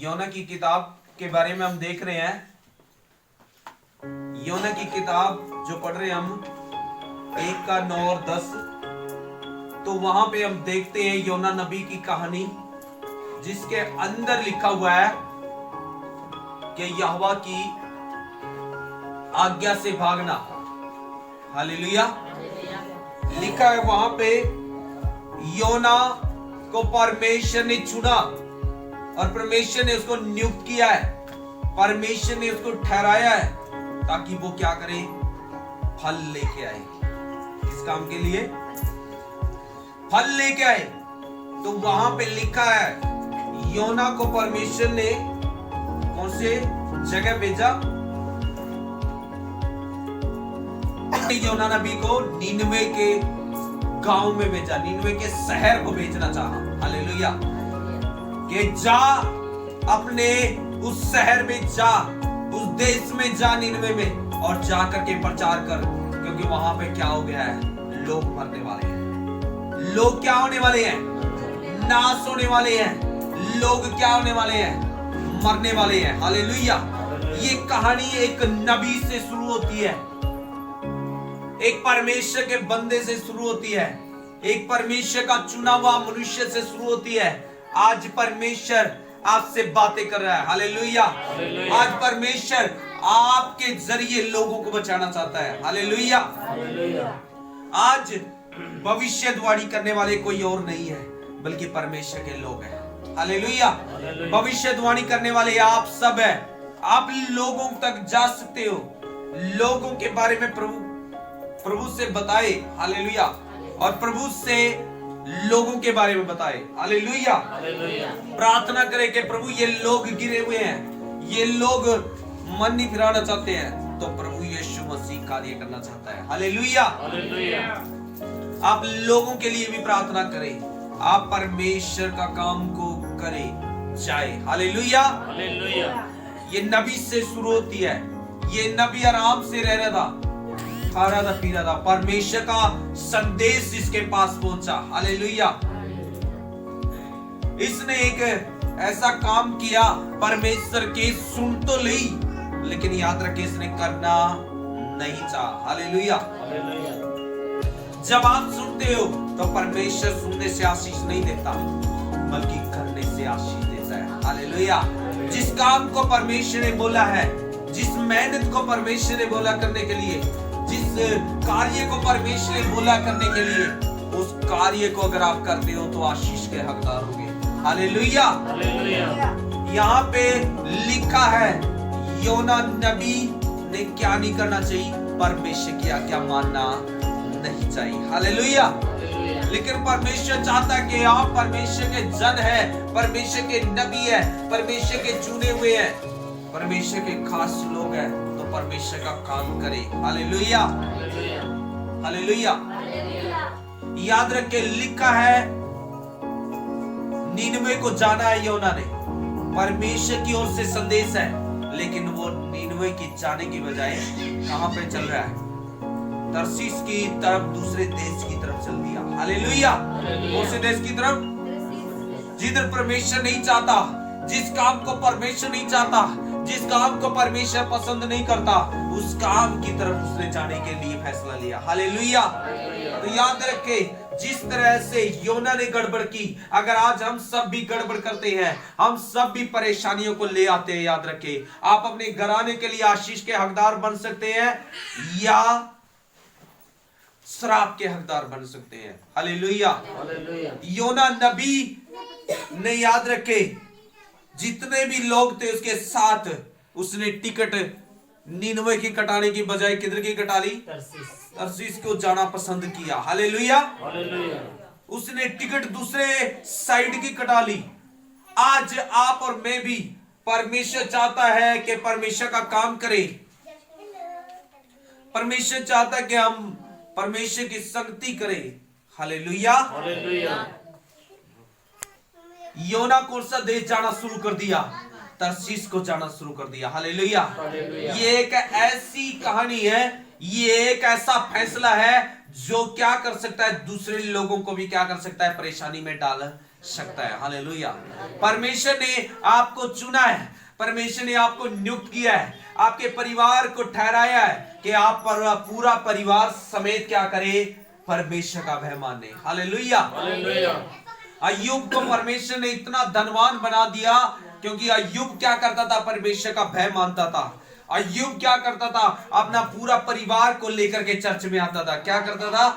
योना की किताब के बारे में हम देख रहे हैं। योना की किताब जो पढ़ रहे हैं हम 1:9 और 10, तो वहां पे हम देखते हैं योना नबी की कहानी, जिसके अंदर लिखा हुआ है कि यहोवा की आज्ञा से भागना। हालेलुया। लिखा है वहां पे योना को परमेश्वर ने चुना और परमेश्वर ने उसको नियुक्त किया है, परमेश्वर ने उसको ठहराया है ताकि वो क्या करे, फल लेके आए। किस काम के लिए? फल लेके आए। तो वहां पे लिखा है योना को परमेश्वर ने कौन से जगह भेजा? योना नबी को नीनवे के गांव में भेजा, नीनवे के शहर को भेजना चाहा। हालेलुया। कि जा, अपने उस शहर में जा, उस देश में जा, नीनवे में, और जा करके प्रचार कर, क्योंकि वहां पे क्या हो गया है, लोग मरने वाले हैं। लोग क्या होने वाले हैं? नाश होने वाले हैं। लोग क्या होने वाले हैं? मरने वाले हैं। हालेलुया। ये कहानी एक नबी से शुरू होती है, एक परमेश्वर के बंदे से शुरू होती है, एक परमेश्वर का चुना हुआ मनुष्य से शुरू होती है। आज परमेश्वर आपसे बातें कर रहा है। हालेलुया। आज परमेश्वर आपके जरिए लोगों को बचाना चाहता है। हालेलुया। आज भविष्यवाणी करने वाले कोई और नहीं है, बल्कि परमेश्वर के लोग हैं। हालेलुया। भविष्यवाणी करने वाले आप सब हैं। आप लोगों तक जा सकते हो, लोगों के बारे में प्रभु से बताए। हालेलुया। और प्रभु से लोगों के बारे में बताए। हालेलुया। प्रार्थना करें कि प्रभु ये लोग गिरे हुए हैं, ये लोग मन नहीं फिराना चाहते हैं, तो प्रभु यीशु मसीह कार्य करना चाहता है। हालेलुया। आप लोगों के लिए भी प्रार्थना करें, आप परमेश्वर का काम को करें जाए। हालेलुया। ये नबी से शुरू होती है। ये नबी आराम से रह रहा था, खा रहा था, पी रहा था, परमेश्वर का संदेश इसके पास पहुंचा। हालेलुया। इसने एक ऐसा काम किया, परमेश्वर के सुन तो ली, लेकिन याद रखे इसने करना नहीं चाहा। हालेलुया। जब आप सुनते हो तो परमेश्वर सुनने से आशीष नहीं देता, बल्कि करने से आशीष देता है। हालेलुया। जिस काम को परमेश्वर ने बोला है, जिस मेहनत को परमेश्वर ने बोला करने के लिए, जिस कार्य को परमेश्वर ने बोला करने के लिए, उस कार्य को अगर आप करते हो तो आशीष के हकदार होंगे। हालेलुया। यहाँ पे लिखा है योना नबी ने क्या नहीं करना चाहिए, परमेश्वर की आज्ञा मानना नहीं चाहिए। हालेलुया। लेकिन परमेश्वर चाहता है कि आप परमेश्वर के जन हैं, परमेश्वर के नबी है, परमेश्वर के चुने हुए हैं, परमेश्वर के खास लोग हैं, तो परमेश्वर का काम करें। हालेलुया। हालेलुया। याद रखे लिखा है नीनवे को जाना है योना ने, परमेश्वर की ओर से संदेश है, लेकिन वो नीनवे की जाने की बजाय कहां पे चल रहा है? तरसीस की तरफ, दूसरे देश की तरफ चल दिया। हालेलुया। दूसरे देश की तरफ, जिधर परमेश्वर नहीं चाहता, जिस काम को परमेश्वर नहीं चाहता, जिस काम को परमेश्वर पसंद नहीं करता, उस काम की तरफ उसने जाने के लिए फैसला लिया। हालेलुया। तो याद रखे, जिस तरह से योना ने गड़बड़ की, अगर आज हम सब भी गड़बड़ करते हैं, हम सब भी परेशानियों को ले आते हैं, याद रखे आप अपने घराने के लिए आशीष के हकदार बन सकते हैं या श्राप के हकदार बन सकते हैं। हालेलुया। योना नबी ने, याद रखे, जितने भी लोग थे उसके साथ, उसने टिकट नीनवे की कटाने की बजाय किधर की कटा ली? तरसीस को जाना पसंद किया। हालेलुया। उसने टिकट दूसरे साइड की कटा ली। आज आप और मैं भी, परमेश्वर चाहता है कि परमेश्वर का काम करें, परमेश्वर चाहता है कि हम परमेश्वर की संगति करें। हालेलुया। योना कौन सा देश जाना शुरू कर दिया? तरसीस को जाना शुरू कर दिया। हालेलुया। ये एक ऐसी कहानी है, ये एक ऐसा फैसला है जो क्या कर सकता है, दूसरे लोगों को भी क्या कर सकता है, परेशानी में डाल सकता है। हालेलुया। परमेश्वर ने आपको चुना है, परमेश्वर ने आपको नियुक्त किया है, आपके परिवार को ठहराया है कि आप पूरा परिवार समेत क्या करे, परमेश्वर का भय माने। हालेलुया। अय्यूब को परमेश्वर ने इतना धनवान बना दिया क्योंकि अय्यूब क्या करता था, परमेश्वर का भय मानता था। अय्यूब क्या करता था, अपना पूरा परिवार को लेकर के चर्च में आता था। क्या करता था,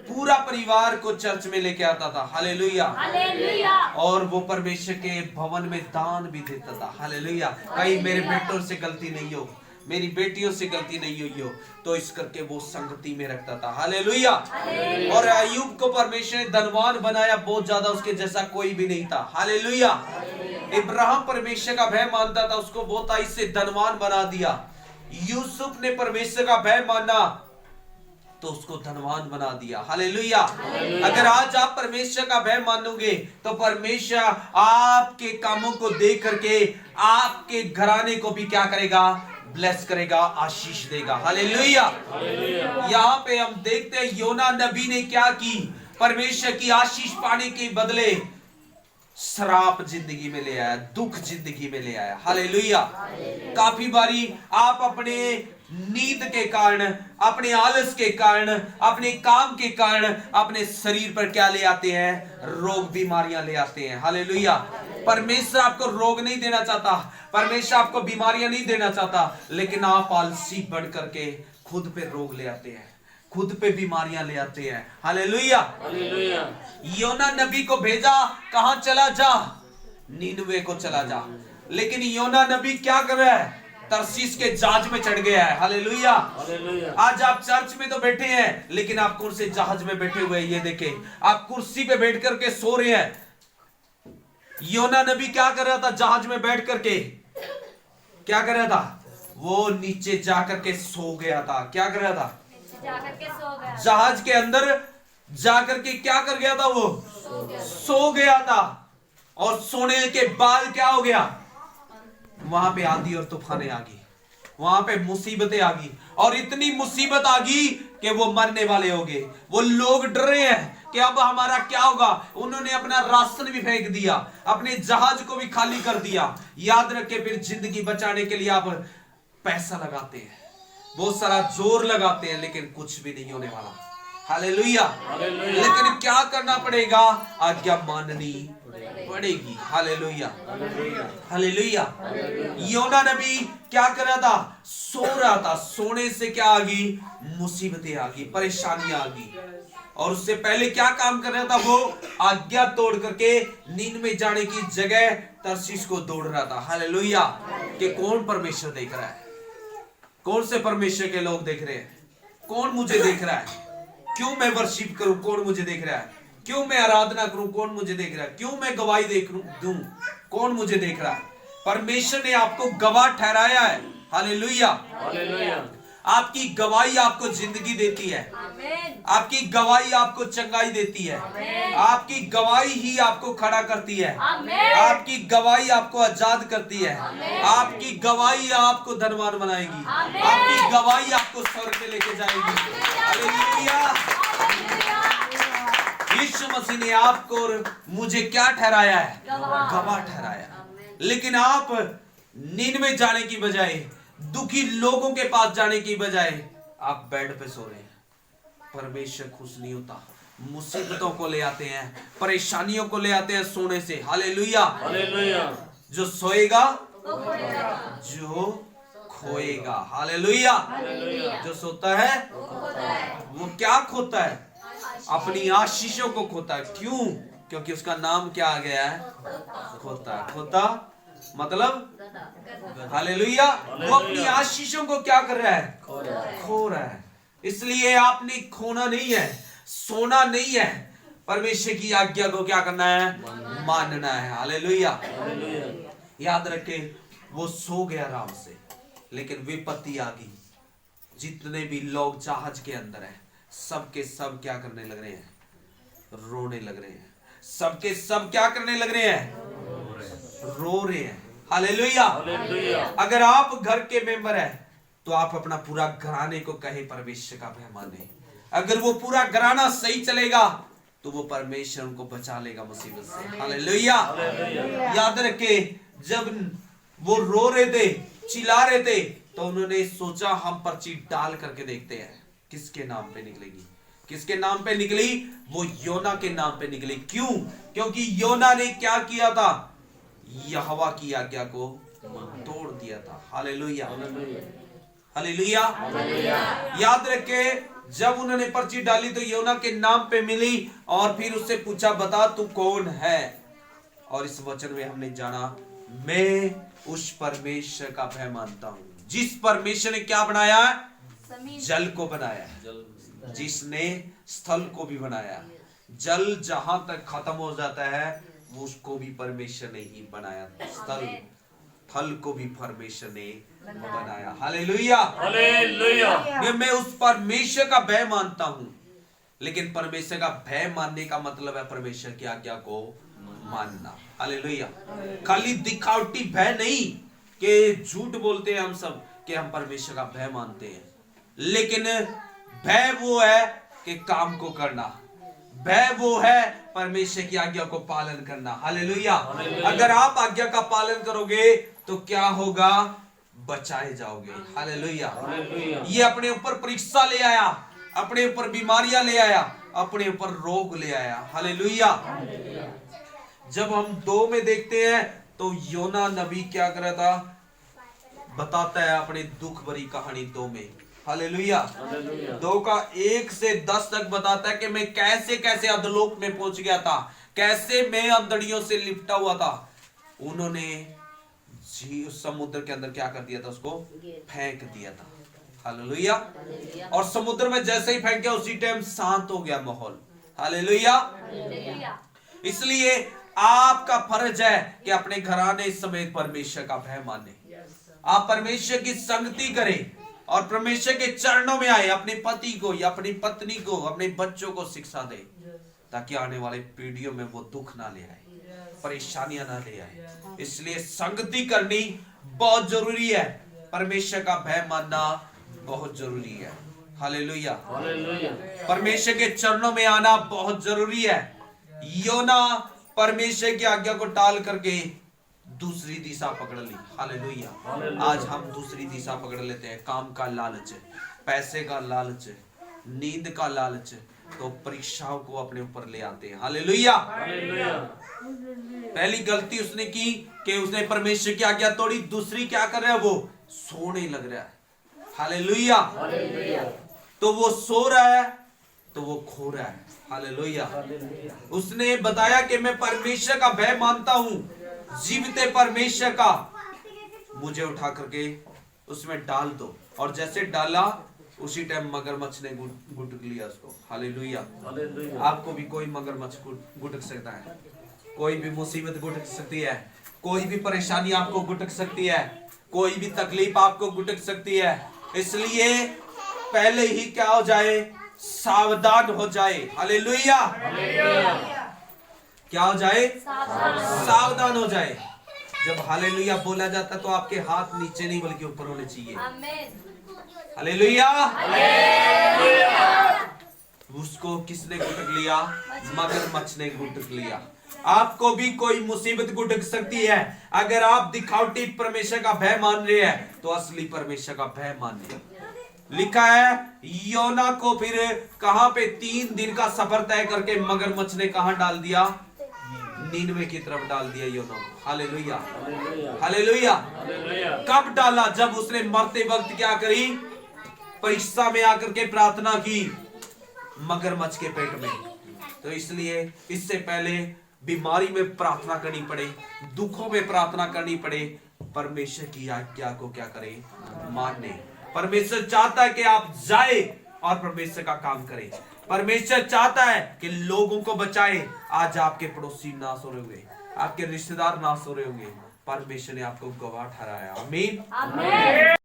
पूरा परिवार को चर्च में लेके आता था। हालेलुया। और वो परमेश्वर के भवन में दान भी देता था। हालेलुया। कहीं मेरे बेटों से गलती नहीं हो, मेरी बेटियों से गलती नहीं हुई हो, तो इस करके वो संगति में रखता था। हालेलुया। और अय्यूब को परमेश्वर ने धनवान बनाया, बहुत ज्यादा, उसके जैसा कोई भी नहीं था। हालेलुया। इब्राहिम परमेश्वर का भय मानता था, उसको बहुत से धनवान बना दिया। यूसुफ ने परमेश्वर का भय माना तो उसको धनवान बना दिया। हालेलुया। अगर आज आप परमेश्वर का भय मानोगे तो परमेश्वर आपके कामों को देख करके आपके घराने को भी क्या करेगा, ब्लेस करेगा, आशीष देगा। हालेलुया। यहाँ पे हम देखते हैं योना नबी ने क्या की, परमेश्वर की आशीष पाने के बदले श्राप जिंदगी में ले आया, दुख जिंदगी में ले आया। हालेलुया। काफी बारी आप अपने नींद के कारण, अपने आलस के कारण, अपने काम के कारण अपने शरीर पर क्या ले आते हैं, रोग बीमारियां ले आते हैं। हालेलुया। परमेश्वर आपको रोग नहीं देना चाहता, परमेश्वर आपको बीमारियां नहीं देना चाहता, लेकिन आप आलसी बढ़ करके खुद पे रोग ले आते हैं, खुद पे बीमारियां ले आते हैं। हालेलुया। योना नबी को भेजा, कहां चला जा, नीनवे को चला जा, लेकिन योना नबी क्या कर रहा है, तरसीस के जहाज में चढ़ गया है। हालेलुया। आज आप चर्च में तो बैठे हैं, लेकिन आप कौन से जहाज में बैठे हुए हैं, ये देखें, आप कुर्सी पे बैठ करके सो रहे हैं। योना नबी क्या कर रहा था, जहाज में बैठ करके क्या कर रहा था, वो नीचे जाकर के सो गया था। क्या कर रहा था, जहाज के अंदर जाकर के क्या कर गया था, वो सो गया था। और सोने के बाद क्या हो गया, वहां पे आंधी और तूफानें आ गई, वहां पे मुसीबतें आ गई, और इतनी मुसीबत आ गई कि वो मरने वाले हो गए। वो लोग डरे हैं कि अब हमारा क्या होगा। उन्होंने अपना राशन भी फेंक दिया, अपने जहाज को भी खाली कर दिया। याद रखे, फिर जिंदगी बचाने के लिए आप पैसा लगाते हैं, बहुत सारा जोर लगाते हैं, लेकिन कुछ भी नहीं होने वाला। हालेलुया। लेकिन क्या करना पड़ेगा, आज्ञा माननी पड़ेगी। हालेलुया। हालेलुया। योना नबी क्या कर रहा था, सो रहा था। सोने से क्या आ गई, मुसीबतें आ गई, परेशानियां आ गई। और उससे पहले क्या काम कर रहा था, वो आज्ञा तोड़ करके नींद में जाने की जगह तरसीस को दौड़ रहा था। हालेलुया। कि कौन परमेश्वर देख रहा है, कौन से परमेश्वर के लोग देख रहे हैं, कौन मुझे देख रहा है, क्यों मैं वर्शिप करूं, कौन मुझे देख रहा है, क्यों मैं आराधना करूं, कौन मुझे देख रहा है, क्यों मैं गवाही दूं, कौन मुझे देख रहा है। परमेश्वर ने आपको गवाह ठहराया है। हालेलुया। आपकी गवाही आपको जिंदगी देती है, आपकी गवाही आपको चंगाई देती है, आपकी गवाही ही आपको खड़ा करती है, आपकी गवाही आपको आजाद करती है, आपकी गवाही आपको धनवान बनाएगी, आपकी गवाही आपको स्वर्ग में लेके जाएगी। हालेलुया। यीशु मसीह ने आपको और मुझे क्या ठहराया है, गवाह ठहराया। लेकिन आप नींद में जाने की बजाय, दुखी लोगों के पास जाने की बजाय आप बेड पे सो रहे हैं। परमेश्वर खुश नहीं होता, मुसीबतों को ले आते हैं, परेशानियों को ले आते हैं सोने से। हालेलुया। जो सोएगा जो खोएगा। हालेलुया। जो सोता है वो क्या खोता है, अपनी आशीषों को खोता है। क्यों, क्योंकि उसका नाम क्या आ गया है, खोता। खोता मतलब हालेलुया, वो अपनी आशीषों को क्या कर रहा है, खो रहा है। इसलिए आपने खोना नहीं है, सोना नहीं है, परमेश्वर की आज्ञा को क्या करना है, मानना है। हालेलुया। याद रखे, वो सो गया आराम से, लेकिन विपत्ति आ गई। जितने भी लोग जहाज के अंदर हैं, सबके सब क्या करने लग रहे हैं, रोने लग रहे हैं। सबके सब क्या करने लग रहे हैं, रो रहे हैं। हालेलुया। अगर आप घर के मेंबर हैं तो आप अपना पूरा घराने को कहे परमेश्वर का भय माने। अगर वो पूरा घराना सही चलेगा तो वो परमेश्वर उनको बचा लेगा मुसीबत से। हालेलुया। याद रखे, जब वो रो रहे थे, चिल्ला रहे थे, तो उन्होंने सोचा हम पर्ची डाल करके देखते हैं किसके नाम पे निकलेगी। किसके नाम पे निकली? वो योना के नाम पे निकली। क्यों? क्योंकि योना ने क्या किया था? यहोवा की आज्ञा को तोड़ दिया था। Hallelujah, hallelujah. याद रखे, जब उन्होंने पर्ची डाली तो योना के नाम पे मिली और फिर उससे पूछा, बता तू कौन है? और इस वचन में हमने जाना, मैं उस परमेश्वर का भय मानता हूं जिस परमेश्वर ने क्या बनाया? जल को बनाया, जिसने स्थल को भी बनाया। जल जहां तक खत्म हो जाता है वो उसको भी परमेश्वर ने ही बनाया, स्थल थल को भी परमेश्वर ने बनाया। Hallelujah, hallelujah. मैं उस परमेश्वर का भय मानता हूं। लेकिन परमेश्वर का भय मानने का मतलब है परमेश्वर की आज्ञा को मानना। हालेलुया। खाली दिखावटी भय नहीं कि झूठ बोलते हैं हम सब कि हम परमेश्वर का भय मानते हैं, लेकिन भय वो है कि काम को करना। भय वो है परमेश्वर की आज्ञा को पालन करना। हालेलुया। अगर आप आज्ञा का पालन करोगे तो क्या होगा? बचाए जाओगे। हालेलुया। ये अपने ऊपर परीक्षा ले आया, अपने ऊपर बीमारियां ले आया, अपने ऊपर रोग ले आया। हालेलुया। जब हम 2 में देखते हैं तो योना नबी क्या कर रहा था? बताता है अपने दुख भरी कहानी 2 में। हालेलुया। 2 का 1 से 10 तक बताता है कि मैं कैसे कैसे अधोलोक में पहुंच गया था, कैसे मैं अंधड़ियों से लिपटा हुआ था। उन्होंने समुद्र के अंदर क्या कर दिया था? उसको फेंक दिया था। हालेलुया। और समुद्र में जैसे ही फेंक गया उसी टाइम शांत हो गया माहौल। हालेलुया। इसलिए आपका फर्ज है कि अपने घराने समेत परमेश्वर का भय माने। आप परमेश्वर की संगति करें और परमेश्वर के चरणों में आए, अपने पति को या अपनी पत्नी को, अपने बच्चों को शिक्षा दे, ताकि आने वाले पीढ़ियों में वो दुख ना ले आए, परेशानियां ना ले आए। इसलिए संगति करनी बहुत जरूरी है, परमेश्वर का भय मानना बहुत जरूरी है। हालेलुया। परमेश्वर के चरणों में आना बहुत जरूरी है। योना परमेश्वर की आज्ञा को टाल करके दूसरी दिशा पकड़ ली। हालेलुया। आज हम दूसरी दिशा पकड़ लेते हैं। काम का लालच, पैसे का लालच, नींद का लालच, तो परीक्षाओं को अपने ऊपर ले आते हैं। हालेलुया। पहली गलती उसने की कि उसने परमेश्वर की आज्ञा तोड़ी। दूसरी क्या कर रहा है? वो सोने लग रहा है। हालेलुया। तो वो सो रहा है तो वो खो रहा है। हालेलुया। उसने बताया कि मैं परमेश्वर का भय मानता हूं, जीवित परमेश्वर का, मुझे उठा करके उसमें डाल दो। और जैसे डाला उसी टाइम मगरमच्छ ने गुटक लिया उसको। हालेलुया। आपको भी कोई मगरमच्छ गुटक सकता है, कोई भी मुसीबत गुटक सकती है, कोई भी परेशानी आपको गुटक सकती है, कोई भी तकलीफ आपको गुटक सकती है। इसलिए पहले ही क्या हो जाए? सावधान हो जाए। हालेलुया। क्या हो जाए? सावधान हो जाए। जब हालेलुया बोला जाता तो आपके हाथ नीचे नहीं बल्कि ऊपर होने चाहिए। हालेलुया। उसको किसने गुटक लिया? मगरमच्छ ने गुटक लिया। आपको भी कोई मुसीबत गुटक सकती है। अगर आप दिखावटी परमेश्वर का भय मान रहे हैं तो असली परमेश्वर का भय मानिए। लिखा है योना को फिर कहां पे 3 दिन का सफर तय करके मगरमच्छ ने कहां डाल दिया? नीनवे की तरफ डाल दिया योना को। हालेलुया। हालेलुया। कब डाला? जब उसने मरते वक्त क्या करी? परीक्षा में आकर के प्रार्थना की मगरमच्छ के पेट में। तो इसलिए इससे पहले बीमारी में प्रार्थना करनी पड़े, दुखों में प्रार्थना करनी पड़े, परमेश्वर की आज्ञा को क्या करें? माने। परमेश्वर चाहता है कि आप जाए और परमेश्वर का काम करें। परमेश्वर चाहता है कि लोगों को बचाए। आज आपके पड़ोसी नाश हो रहे होंगे, आपके रिश्तेदार नाश हो रहे होंगे, परमेश्वर ने आपको गवाह ठहराया। आमीन।